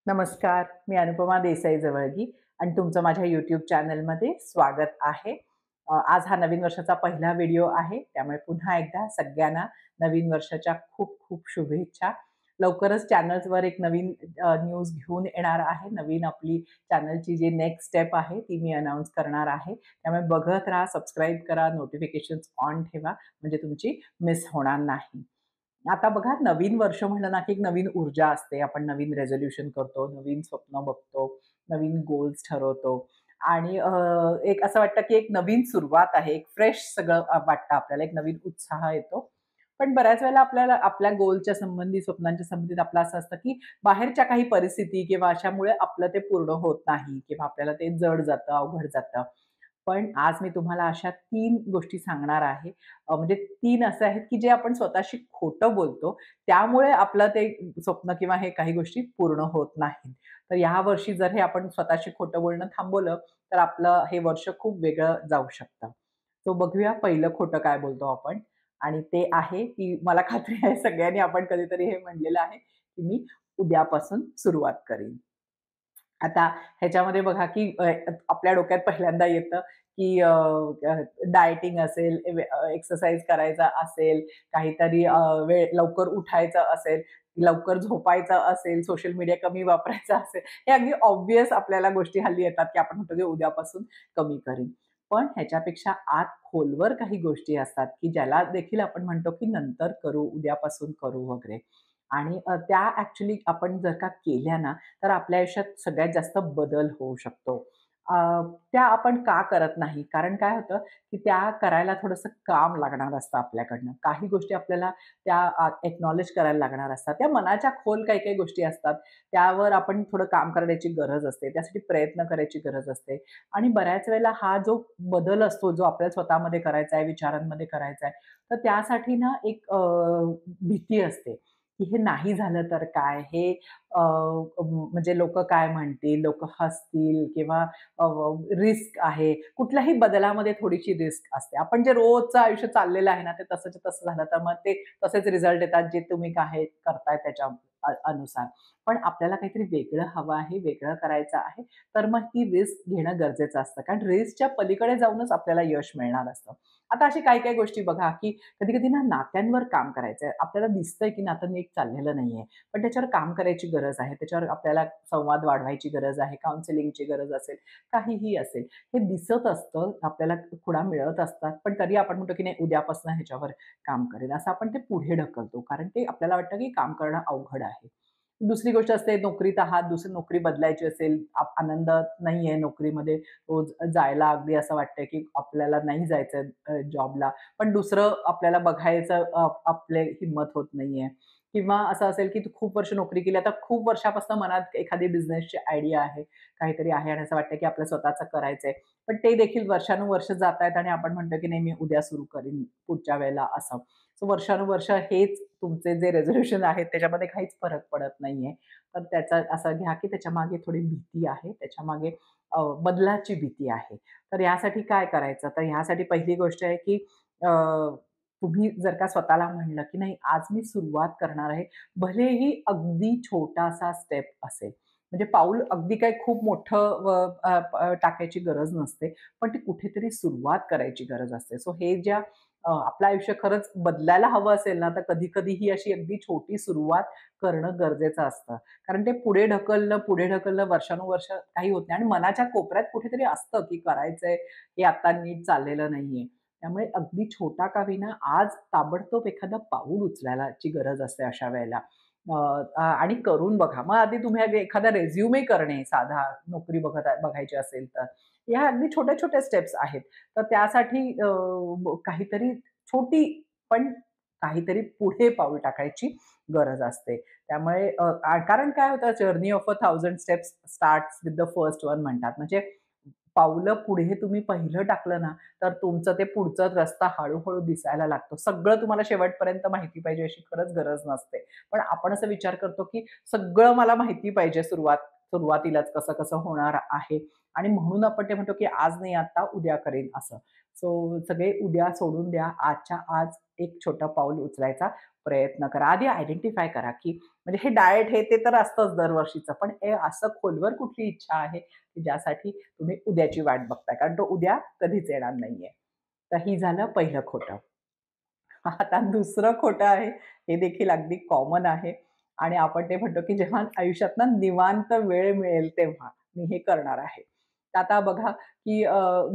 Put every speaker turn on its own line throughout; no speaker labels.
नमस्कार, मी अनुपमा देसाई जवळगी आणि तुमचं माझ्या YouTube चॅनलमध्ये स्वागत आहे. आज हा नवीन वर्षाचा पहिला व्हिडिओ आहे. त्यामुळे पुन्हा एकदा सगळ्यांना नवीन वर्षाच्या खूप खूप शुभेच्छा. लवकरच चॅनल्सवर एक नवीन न्यूज घेऊन येणार आहे. नवीन आपली चॅनलची जी नेक्स्ट स्टेप आहे ती मी अनाउन्स करणार आहे. त्यामुळे बघत राहा, सबस्क्राईब करा, नोटिफिकेशन्स ऑन ठेवा म्हणजे तुमची मिस होणार नाही. आता बघा नवीन वर्ष म्हणलं ना, की एक नवीन ऊर्जा असते. आपण नवीन रेझोल्यूशन करतो, नवीन स्वप्न बघतो, नवीन गोल्स ठरवतो आणि एक असं वाटतं, की एक नवीन सुरुवात आहे. एक फ्रेश सगळं वाटतं आपल्याला, एक नवीन उत्साह येतो. पण बऱ्याच वेळेला आपल्याला आपल्या गोलच्या संबंधी, स्वप्नांच्या संबंधित आपलं असं असतं, की बाहेरच्या काही परिस्थिती किंवा अशामुळे आपलं ते पूर्ण होत नाही किंवा आपल्याला ते जड जातं, अवघड जातं. पण आज मी तुम्हाला अशा 3 गोष्टी सांगणार आहे. म्हणजे 3 असे आहेत, की जे आपण स्वतःशी खोटं बोलतो, त्यामुळे आपलं ते स्वप्न किंवा हे काही गोष्टी पूर्ण होत नाहीत. तर यावर्षी जर हे आपण स्वतःशी खोटं बोलणं थांबवलं, तर आपलं हे वर्ष खूप वेगळं जाऊ शकतं. सो बघूया पहिलं खोटं काय बोलतो आपण आणि ते आहे, की मला खात्री आहे सगळ्यांनी आपण कधीतरी हे म्हणलेलं आहे, की मी उद्यापासून सुरुवात करीन. आता ह्याच्यामध्ये बघा, की आपल्या डोक्यात पहिल्यांदा येतं, की डायटिंग असेल, एक्सरसाइज करायचा असेल, काहीतरी वेळ लवकर उठायचं असेल, लवकर झोपायचं असेल, सोशल मीडिया कमी वापरायचा असेल, हे अगदी ऑब्व्हियस आपल्याला गोष्टी हल्ली येतात, की आपण म्हणतो, की उद्यापासून कमी करीन. पण ह्याच्यापेक्षा आत खोलवर काही गोष्टी असतात, की ज्याला देखील आपण म्हणतो, की नंतर करू, उद्यापासून करू वगैरे. आणि त्या ॲक्चुअली आपण जर का केल्या ना, तर आपल्या आयुष्यात सगळ्यात जास्त बदल होऊ शकतो. अ, त्या आपण का करत नाही? कारण काय होतं, की त्या करायला थोडंसं काम लागणार असतं आपल्याकडनं. काही गोष्टी आपल्याला त्या एक्नॉलेज करायला लागणार असतात. त्या मनाच्या खोल काही-काही गोष्टी असतात. त्यावर आपण थोडं काम करण्याची गरज असते. त्यासाठी प्रयत्न करायची गरज असते. आणि बऱ्याच वेळेला हा जो बदल असतो, जो आपल्याला स्वतःमध्ये करायचा आहे, विचारांमध्ये करायचा आहे, तर त्यासाठी ना एक भीती असते. की हे नाही झालं तर काय? हे म्हणजे लोकं काय म्हणतील? लोकं हसतील किंवा रिस्क आहे. कुठल्याही बदलामध्ये थोडीशी रिस्क असते. आपण जे रोजचं आयुष्य चाललेलं आहे ना, ते तसंच्या तसं झालं तर मग ते तसेच रिझल्ट येतात, जे तुम्ही काय करताय त्याच्या अनुसार. पण आपल्याला काहीतरी वेगळं हवं आहे, वेगळं करायचं आहे, तर मग ती रिस्क घेणं गरजेचं असतं. कारण रिस्कच्या पलीकडे जाऊनच आपल्याला यश मिळणार असतं. आता अशी काही-काही गोष्टी बघा, की कधी-कधी ना नात्यांवर काम करायचंय. आपल्याला दिसतंय, की नातं नीट चाललेलं नाहीये. पण त्याच्यावर काम करायची गरज आहे. त्याच्यावर आपल्याला संवाद वाढवायची गरज आहे, काउन्सिलिंगची गरज असेल, काहीही असेल. हे दिसत असतं, आपल्याला खुणा मिळत असतात, पण तरी आपण म्हणतो, की नाही उद्यापासून ह्याच्यावर काम करेन. असं आपण ते पुढे ढकलतो. कारण ते आपल्याला वाटतं, की काम करणं अवघड आहे. दुसरी गोष्ट असते नोकरीत आहात, दुसरी नोकरी बदलायची असेल, आनंद नाहीये नोकरीमध्ये, रोज जायला अगदी असं वाटतंय, की आपल्याला नाही जायचंय जॉबला, पण दुसरं आपल्याला बघायचं आपले हिंमत होत नाहीये. किंवा असं असेल, की तू खूप वर्ष नोकरी केली, आता खूप वर्षापासून मनात एखादी बिझनेसची आयडिया आहे, काहीतरी आहे आणि असं वाटतं, की आपलं स्वतःचं करायचंय. पण ते देखील वर्षानुवर्ष जातायत आणि आपण म्हणतो, की नाही मी उद्या सुरू करीन, पुढच्या वेळेला असं. सो वर्षानुवर्ष हेच तुमचे जे रेझोल्यूशन आहेत त्याच्यामध्ये काहीच फरक पडत नाहीये. तर त्याचा असं घ्या, की त्याच्यामागे थोडी भीती आहे. त्याच्यामागे बदलाची भीती आहे. तर यासाठी काय करायचं? तर ह्यासाठी पहिली गोष्ट आहे, की अ, तुम्ही जर का स्वतःला म्हणलं, की नाही आज मी सुरुवात करणार आहे. भलेही अगदी छोटासा स्टेप असेल. म्हणजे पाऊल अगदी काही खूप मोठं टाकायची गरज नसते. पण ती कुठेतरी सुरुवात करायची गरज असते. सो हे ज्या आपलं आयुष्य खरंच बदलायला हवं असेल ना, तर कधी-कधी ही अशी अगदी छोटी सुरुवात करणं गरजेचं असतं. कारण ते पुढे ढकललं वर्षानुवर्ष काही होत नाही आणि मनाच्या कोपऱ्यात कुठेतरी असतं, की करायचंय, हे आता नीट चाललेलं नाहीये. त्यामुळे अगदी छोटा का होईना आज ताबडतोब एखादं पाऊल उचलायची गरज असते अशा वेळेला. आणि करून बघा. मग आधी तुम्ही आधी एखादा रिझ्यूमे करणे साधा नोकरी बघायची असेल तर. ह्या अगदी छोट्या-छोट्या स्टेप्स आहेत. तर त्यासाठी काहीतरी छोटी पण काहीतरी पुढे पाऊल टाकायची गरज असते. त्यामुळे कारण काय होतं journey of 1000 steps starts with the first one म्हणतात. म्हणजे पावलं पुढे तुम्ही पहिलं टाकलं ना, तर तुमचं ते पुढचा रस्ता हळू दिसायला लागतो. सगळं तुम्हाला शेवटपर्यंत माहिती पाहिजे अशी खरंच गरज नसते. पण आपण असा विचार करतो, की सगळं मला माहिती पाहिजे सुरुवातीलाच कसं-कसं होणार आहे आणि म्हणून आपण ते म्हणतो, की आज नाही आता उद्या करेन असं. सो सगळे उद्या सोडून द्या. आजच्या आज एक छोटं पाऊल उचलायचा प्रयत्न करा. आधी आयडेंटिफाय करा, की म्हणजे हे डाएट हे ते तर असतंच दरवर्षीचं, पण हे असं खोलवर कुठली इच्छा आहे, की ज्यासाठी तुम्ही उद्याची वाट बघताय. कारण तो उद्या कधीच येणार नाहीये. तर ही झालं पहिलं खोटं. आता दुसरं खोटं आहे, हे देखील अगदी कॉमन आहे आणि आपण ते म्हणतो, की जेव्हा आयुष्यात ना निवांत वेळ मिळेल तेव्हा मी हे करणार आहे. तर आता बघा, की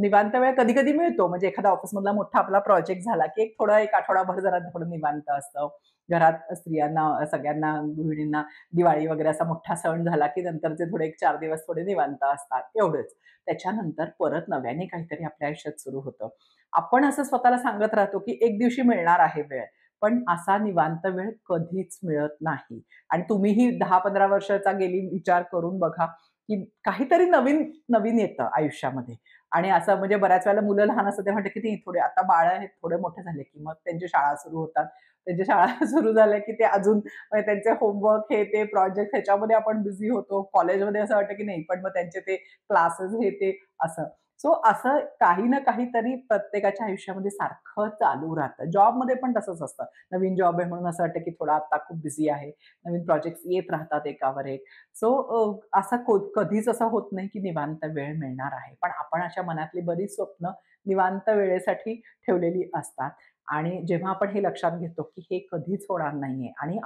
निवांत वेळ कधी-कधी मिळतो. म्हणजे एखादा ऑफिसमधला मोठा आपला प्रोजेक्ट झाला, की एक आठवडाभर जरा थोडं निवांत असतं. घरात स्त्रियांना, सगळ्यांना, गृहिणींना दिवाळी वगैरे असा मोठा सण झाला, की नंतरचे थोडे एक 4 दिवस थोडे निवांत असतात, एवढंच. त्याच्यानंतर परत नव्याने काहीतरी आपल्या आयुष्यात सुरू होतं. आपण असं स्वतःला सांगत राहतो, की एक दिवशी मिळणार आहे वेळ. पण असा निवांत वेळ कधीच मिळत नाही. आणि तुम्हीही 10-15 वर्षाचा गेली विचार करून बघा, की काहीतरी नवीन नवीन येतं आयुष्यामध्ये. आणि असं म्हणजे बऱ्याच वेळेला मुलं लहान असतात ते म्हणतात, की ते थोडे आता बाळं आहेत, थोडे मोठे झाले, की मग त्यांची शाळा सुरू होतात. त्यांच्या शाळा सुरू झाल्या, की ते अजून म्हणजे त्यांचे होमवर्क हे ते प्रोजेक्ट ह्याच्यामध्ये आपण बिझी होतो. कॉलेजमध्ये असं वाटतं, की नाही, पण मग त्यांचे ते क्लासेस हे ते असं. सो असं काही ना काहीतरी प्रत्येकाच्या आयुष्यामध्ये सारखं चालू राहतं. जॉबमध्ये पण तसंच असतं. नवीन जॉब आहे म्हणून असं वाटतं, की थोडा आता खूप बिझी आहे. नवीन प्रोजेक्ट्स येत राहतात एकावर एक. सो असं कधीच असं होत नाही, की निवांत वेळ मिळणार आहे. पण आपण अशा मनातली बरीच स्वप्न निवांत वेळेसाठी ठेवलेली असतात आणि जेव्हा आपण हे लक्षात घेतो, की हे कधीच होणार नाहीये आणि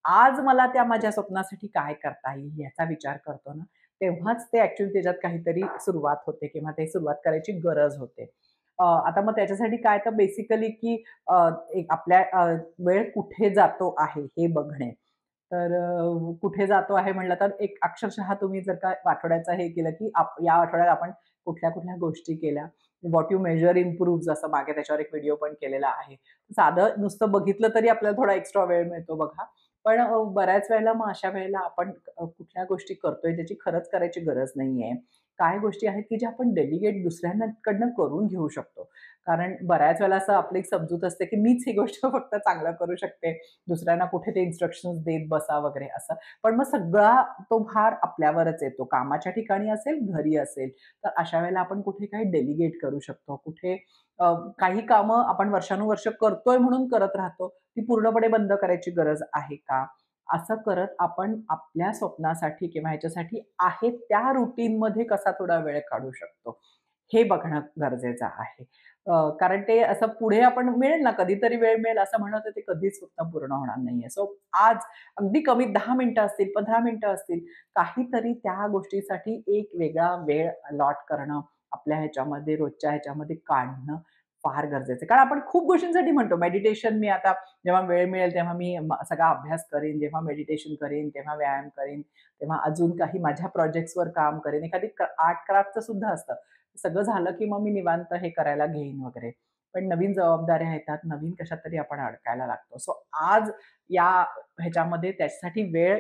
आज मला त्या माझ्या स्वप्नासाठी काय करता येईल याचा विचार करतो ना, तेव्हाच ते ॲक्चुअली त्याच्यात काहीतरी सुरुवात होते किंवा ते सुरुवात करायची गरज होते. आता मग त्याच्यासाठी काय तर बेसिकली की एक आपल्या वेळ कुठे जातो आहे हे बघणे. तर कुठे जातो आहे म्हटलं तर एक अक्षरशः तुम्ही जर का आठवड्याचं हे केलं, की या आठवड्यात आपण कुठल्या-कुठल्या गोष्टी केल्या. व्हॉट यू मेजर इम्प्रूव्हज असं मागे त्याच्यावर एक व्हिडिओ पण केलेला आहे. साधं नुसतं बघितलं तरी आपल्याला थोडा एक्स्ट्रा वेळ मिळतो बघा. पण बऱ्याच वेळेला मग अशा वेळेला आपण कुठल्या गोष्टी करतोय ज्याची खरंच करायची गरज नाहीये. काय गोष्टी आहेत, की ज्या आपण डेलिगेट दुसऱ्यांकडनं करून घेऊ शकतो. कारण बऱ्याच वेळेला असं आपली एक समजूत असते, की मीच ही गोष्ट फक्त चांगलं करू शकते. दुसऱ्यांना कुठे ते इन्स्ट्रक्शन्स देत बसा वगैरे असं. पण मग सगळा तो भार आपल्यावरच येतो. कामाच्या ठिकाणी असेल, घरी असेल. तर अशा वेळेला आपण कुठे काही डेलिगेट करू शकतो. कुठे काही कामं आपण वर्षानुवर्ष करतोय म्हणून करत राहतो. ती पूर्णपणे बंद करायची गरज आहे का? असं करत आपण आपल्या स्वप्नासाठी किंवा ह्याच्यासाठी आहे त्या रुटीनमध्ये कसा थोडा वेळ काढू शकतो, हे बघणं गरजेचं आहे. कारण ते असं पुढे आपण मिळेल ना, कधीतरी वेळ मिळेल असं म्हणलं तर ते कधीच स्वप्न पूर्ण होणार नाहीये. सो आज अगदी कमी 10 मिनिटं असतील, 15 मिनिटं असतील, काहीतरी त्या गोष्टीसाठी एक वेगळा वेळ अलॉट करणं, आपल्या ह्याच्यामध्ये रोजच्या ह्याच्यामध्ये काढणं फार गरजेचं आहे. कारण आपण खूप गोष्टींसाठी म्हणतो मेडिटेशन मी आता जेव्हा वेळ मिळेल तेव्हा मी सगळा अभ्यास करेन, जेव्हा मेडिटेशन करेन, तेव्हा व्यायाम करेन, तेव्हा अजून काही माझ्या प्रोजेक्ट्सवर काम करेन. एखादी आर्ट क्राफ्टचं सुद्धा असतं. सगळं झालं की मग मी निवांत हे करायला घेईन वगैरे. पण नवीन जबाबदाऱ्या येतात, नवीन कशात तरी आपण अडकायला लागतो. सो आज या ह्याच्यामध्ये त्याच्यासाठी वेळ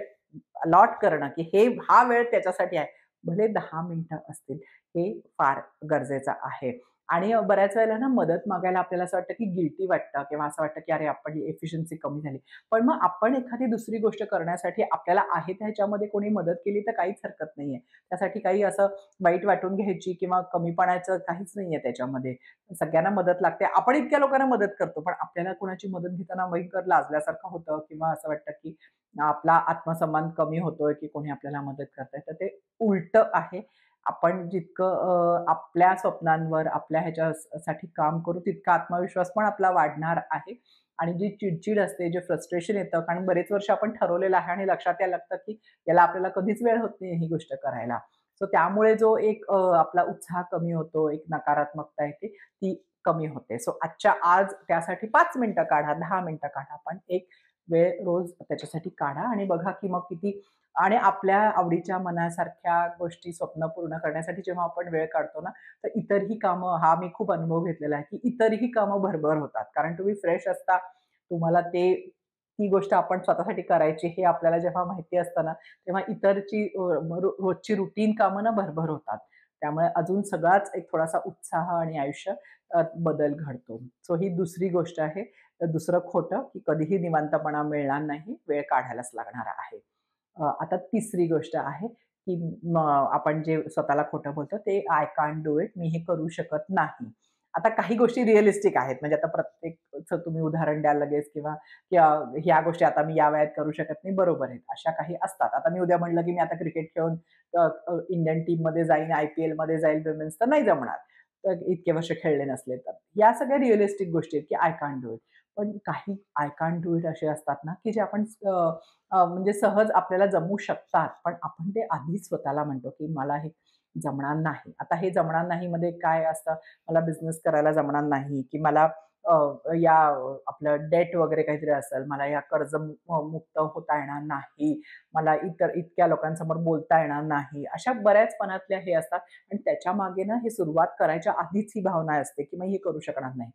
अलॉट करणं, की हा वेळ त्याच्यासाठी आहे. भले 10 मिनिटं असतील, हे फार गरजेचं आहे. आणि बऱ्याच वेळेला ना मदत मागायला आपल्याला असं वाटतं, की गिल्टी वाटतं किंवा असं वाटतं, की अरे आपली एफिशियन्सी कमी झाली. पण मग आपण एखादी दुसरी गोष्ट करण्यासाठी आपल्याला आहे त्याच्यामध्ये कोणी मदत केली तर काहीच हरकत नाहीये. त्यासाठी काही असं वाईट वाटून घ्यायची किंवा कमीपणाचं काहीच नाहीये त्याच्यामध्ये. सगळ्यांना मदत लागते. आपण इतक्या लोकांना मदत करतो, पण आपल्याला कोणाची मदत घेताना भयंकर लाजल्यासारखं होतं किंवा असं वाटतं, की आपला आत्मसन्मान कमी होतोय, की कोणी आपल्याला मदत करतंय. तर ते उलटं आहे. आपण जितकं आपल्या स्वप्नांवर, आपल्या ह्याच्यासाठी काम करू, तितका आत्मविश्वास पण आपला वाढणार आहे आणि जी चिड असते, जे फ्रस्ट्रेशन येतं, कारण बरेच वर्ष आपण ठरवलेलं आहे आणि लक्षात यायला लागतं, की याला आपल्याला कधीच वेळ होत नाही ही गोष्ट करायला. सो त्यामुळे जो एक आपला उत्साह कमी होतो, एक नकारात्मकता येते, ती कमी होते. सो आजच्या आज त्यासाठी 5 मिनिटं काढा, 10 मिनिटं काढा, पण एक वेळ रोज त्याच्यासाठी काढा आणि बघा, की मग किती आणि आपल्या आवडीच्या मनासारख्या गोष्टी स्वप्न पूर्ण करण्यासाठी जेव्हा आपण वेळ काढतो ना, तर इतरही कामं हा मी खूप अनुभव घेतलेला आहे, की इतरही कामं भरभर होतात. कारण तुम्ही फ्रेश असता, तुम्हाला ती गोष्ट आपण स्वतःसाठी करायची हे आपल्याला जेव्हा माहिती असतं ना, तेव्हा इतरची रोजची रुटीन कामं ना भरभर होतात. त्यामुळे अजून सगळाच एक थोडासा उत्साह आणि आयुष्य बदल घडतो. सो ही दुसरी गोष्ट आहे. दुसरं खोटं, की कधीही निवांतपणा मिळणार नाही, वेळ काढायलाच लागणार आहे. आता तिसरी गोष्ट आहे, की आपण जे स्वतःला खोटं बोलतो ते आय कान्ट डू इट, मी हे करू शकत नाही. आता काही गोष्टी रिअलिस्टिक आहेत, म्हणजे आता प्रत्येकचं तुम्ही उदाहरण द्याल लगेच किंवा ह्या गोष्टी आता मी या वयात करू शकत नाही, बरोबर आहेत. अशा काही असतात. आता मी उद्या म्हणलं, की मी आता क्रिकेट खेळून इंडियन टीममध्ये जाईन, IPLमध्ये जाईल विमेन्स, तर नाही जमणार. तर इतके वर्ष खेळले नसले तर. या सगळ्या रिअलिस्टिक गोष्टी आहेत, की आय कान्ट डू इट. पण काही आय कान्ट डू इट असे असतात ना, की जे आपण म्हणजे सहज आपल्याला जमू शकतात, पण आपण ते आधीच स्वतःला म्हणतो, की मला हे जमणार नाही. आता हे जमणार नाही मध्ये काय असतं, मला बिझनेस करायला जमणार नाही, की मला अ, या आपलं डेट वगैरे काहीतरी असेल, मला या कर्ज मुक्त होता येणार नाही, मला इतक्या लोकांसमोर बोलता येणार नाही. अशा बऱ्याच मनातल्या हे असतात आणि त्याच्यामागे ना हे सुरुवात करायच्या आधीच ही भावना असते, की मी हे करू शकणार नाही.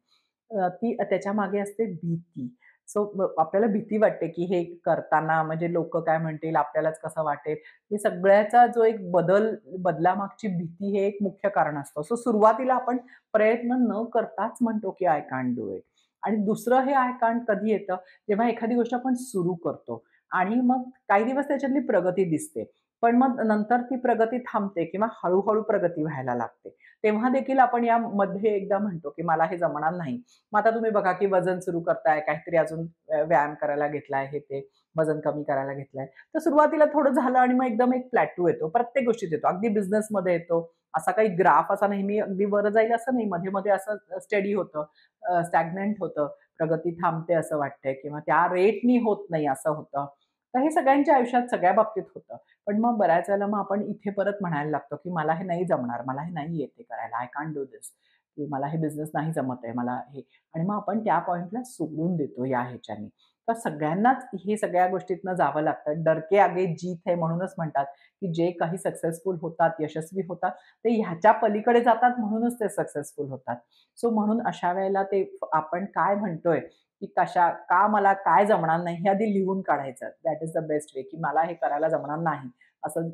ती त्याच्यामागे असते भीती. सो आपल्याला भीती वाटते, की हे करताना म्हणजे लोकं काय म्हणतील, आपल्यालाच कसं वाटेल. हे सगळ्याचा जो एक बदलामागची भीती हे एक मुख्य कारण असतं. सो सुरुवातीला आपण प्रयत्न न करताच म्हणतो, की आय कान्ट डू इट. आणि दुसरं हे आय कान्ट कधी येतं, जेव्हा एखादी गोष्ट आपण सुरू करतो आणि मग काही दिवस त्याच्यातली प्रगती दिसते. पण मग नंतर ती प्रगती थांबते किंवा हळू प्रगती व्हायला लागते. तेव्हा देखील आपण यामध्ये एकदा म्हणतो, की मला हे जमणार नाही. मग आता तुम्ही बघा, की वजन सुरू करताय, काहीतरी अजून व्यायाम करायला घेतलाय, हे ते वजन कमी करायला घेतलंय. तर सुरुवातीला थोडं झालं आणि मग एकदम एक प्लॅटू येतो. प्रत्येक गोष्टीत येतो. अगदी बिझनेसमध्ये येतो. असा काही ग्राफ असा नेहमी अगदी वर जाईल असं नाही. मध्ये-मध्ये असं स्टेडी होतं, स्टॅग्नंट होतं. प्रगती थांबते असं वाटतंय किंवा त्या रेटनी होत नाही असं होतं. तर हे सगळ्यांच्या आयुष्यात सगळ्या बाबतीत होतं. पण मग बऱ्याच वेळेला मग आपण इथे परत म्हणायला लागतो, की मला हे नाही जमणार, मला हे नाही येते करायला, आय कान्ट डू धिस, की मला हे बिझनेस नाही जमत आहे, मला हे, आणि मग आपण त्या पॉइंटला सोडून देतो या ह्याच्याने. तर सगळ्यांनाच हे सगळ्या गोष्टीतनं जावं लागतं. डर के आगे जीत है म्हणूनच म्हणतात, की जे काही सक्सेसफुल होतात, यशस्वी होतात, ते ह्याच्या पलीकडे जातात म्हणूनच ते सक्सेसफुल होतात. सो म्हणून अशा वेळेला ते आपण काय म्हणतोय, की का मला काय जमणार नाही हे आधी लिहून काढायचं. That is the best way, की मला हे करायला जमणार नाही. असं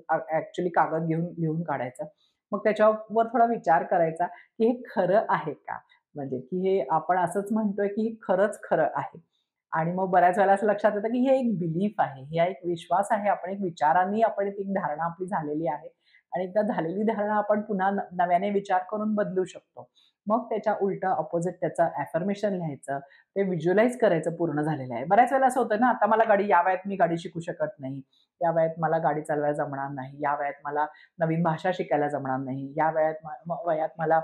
कागद घेऊन लिहून काढायचं. मग त्याच्यावर थोडा विचार करायचा, की हे खरं आहे का? म्हणजे की हे आपण असंच म्हणतोय, की हे खरंच खरं आहे. आणि मग बऱ्याच वेळेला असं लक्षात येतं, की हे एक बिलीफ आहे. हा एक विश्वास आहे. आपण एक विचारांनी आपण एक धारणा आपली झालेली आहे आणि एकदा झालेली धारणा आपण पुन्हा नव्याने विचार करून बदलू शकतो. मग त्याच्या उलटं अपोझिट त्याचं अफर्मेशन लिहायचं, ते व्हिज्युअलाइज करायचं पूर्ण झालेलं आहे. बऱ्याच वेळेला असं होतं ना, आता मला या वयात मी गाडी शिकू शकत नाही. या वयात मला गाडी चालवायला जमणार नाही. या वयात मला नवीन भाषा शिकायला जमणार नाही. या वयात मला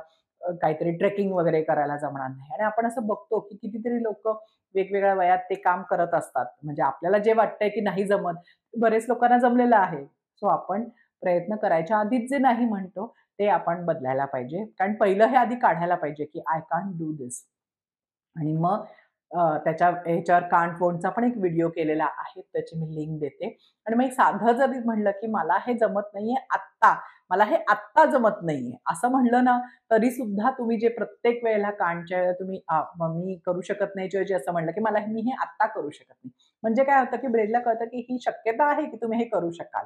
काहीतरी ट्रेकिंग वगैरे करायला जमणार नाही. आणि आपण असं बघतो, की कितीतरी लोकं वेगवेगळ्या वयात ते काम करत असतात. म्हणजे आपल्याला जे वाटतंय, की नाही जमत, बरेच लोकांना जमलेलं आहे. सो आपण प्रयत्न करायच्या आधीच जे नाही म्हणतो, ते आपण बदलायला पाहिजे. कारण पहिलं हे आधी काढायला पाहिजे, की आय कान्ट डू धिस. आणि मग त्याच्या ह्याच्यावर कांट वोंटचा पण एक व्हिडिओ केलेला आहे. त्याची मी लिंक देते. आणि मग एक साधं जरी म्हणलं, की मला हे जमत नाहीये आत्ता, मला हे आत्ता जमत नाहीये, असं म्हणलं ना, तरी सुद्धा तुम्ही जे प्रत्येक वेळेला कांटच्या वेळेला तुम्ही मी करू शकत नाहीच्या ऐवजी असं म्हणलं, की मी हे आत्ता करू शकत नाही. म्हणजे काय होतं, की ब्रेनला कळतं, की ही शक्यता आहे, की तुम्ही हे करू शकाल.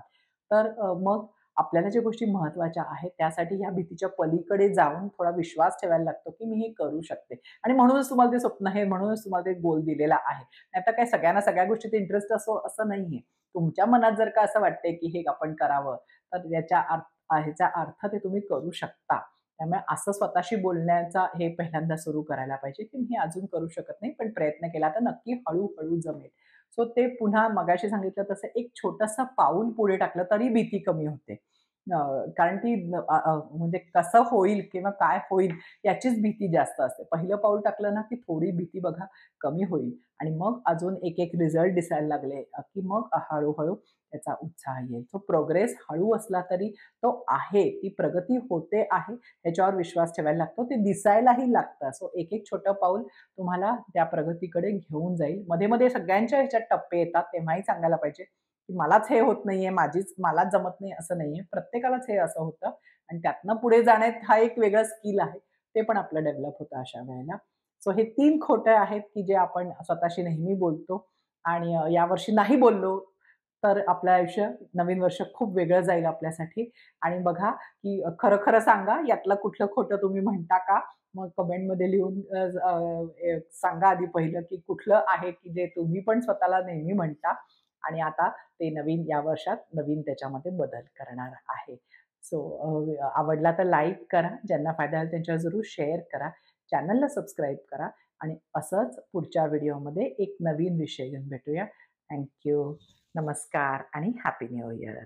तर मग आपल्याला ज्या गोष्टी महत्त्वाच्या आहेत, त्यासाठी ह्या भीतीच्या पलीकडे जाऊन थोडा विश्वास ठेवायला लागतो, की मी हे करू शकते. आणि म्हणूनच तुम्हाला ते स्वप्न आहे, म्हणूनच तुम्हाला ते गोल दिलेला आहे. नाहीतर काय सगळ्यांना सगळ्या गोष्टीत इंटरेस्ट असो असं नाहीये. तुमच्या मनात जर का असं वाटतंय, की हे आपण करावं, तर ह्याचा अर्थ ते तुम्ही करू शकता. त्यामुळे असं स्वतःशी बोलण्याचा हे पहिल्यांदा सुरू करायला पाहिजे, की मी अजून करू शकत नाही, पण प्रयत्न केला तर नक्की हळू जमेल. सो ते पुन्हा मगाशी सांगितलं तसं एक छोटंसं पाऊल पुढे टाकलं तरी भीती कमी होते. अ, कारण ती म्हणजे कसं होईल किंवा काय होईल याचीच भीती जास्त असते. पहिलं पाऊल टाकलं ना, की थोडी भीती बघा कमी होईल आणि मग अजून एक रिझल्ट दिसायला लागले, की मग हळू त्याचा उत्साह येईल. तो प्रोग्रेस हळू असला तरी तो आहे, ती प्रगती होते आहे, ह्याच्यावर विश्वास ठेवायला लागतो. ते दिसायलाही लागतं. सो एक छोटं पाऊल तुम्हाला त्या प्रगतीकडे घेऊन जाईल. मध्ये-मध्ये सगळ्यांच्या ह्याच्यात टप्पे येतात, तेव्हाही सांगायला पाहिजे, की मलाच हे होत नाहीये, मलाच जमत नाही असं नाहीये. प्रत्येकालाच हे असं होतं आणि त्यातनं पुढे जाण्यात हा एक वेगळा स्किल आहे. ते पण आपलं डेव्हलप होतं अशा वेळेला. सो हे 3 खोटे आहेत, की जे आपण स्वतःशी नेहमी बोलतो आणि यावर्षी नाही बोललो, तर आपलं आयुष्य, नवीन वर्ष खूप वेगळं जाईल आपल्यासाठी. आणि बघा, की खरं-खरं सांगा, यातलं कुठलं खोटं तुम्ही म्हणता का? मग कमेंटमध्ये लिहून सांगा आधी पहिलं, की कुठलं आहे, की जे तुम्ही पण स्वतःला नेहमी म्हणता आणि आता ते नवीन या वर्षात नवीन त्याच्यामध्ये बदल करणार आहे. सो आवडला तर लाईक करा. ज्यांना फायदा होईल त्यांच्यावर जरूर शेअर करा. चॅनलला सबस्क्राईब करा आणि असंच पुढच्या व्हिडिओमध्ये एक नवीन विषय घेऊन भेटूया. थँक्यू. नमस्कार आणि हॅपी न्यू इयर.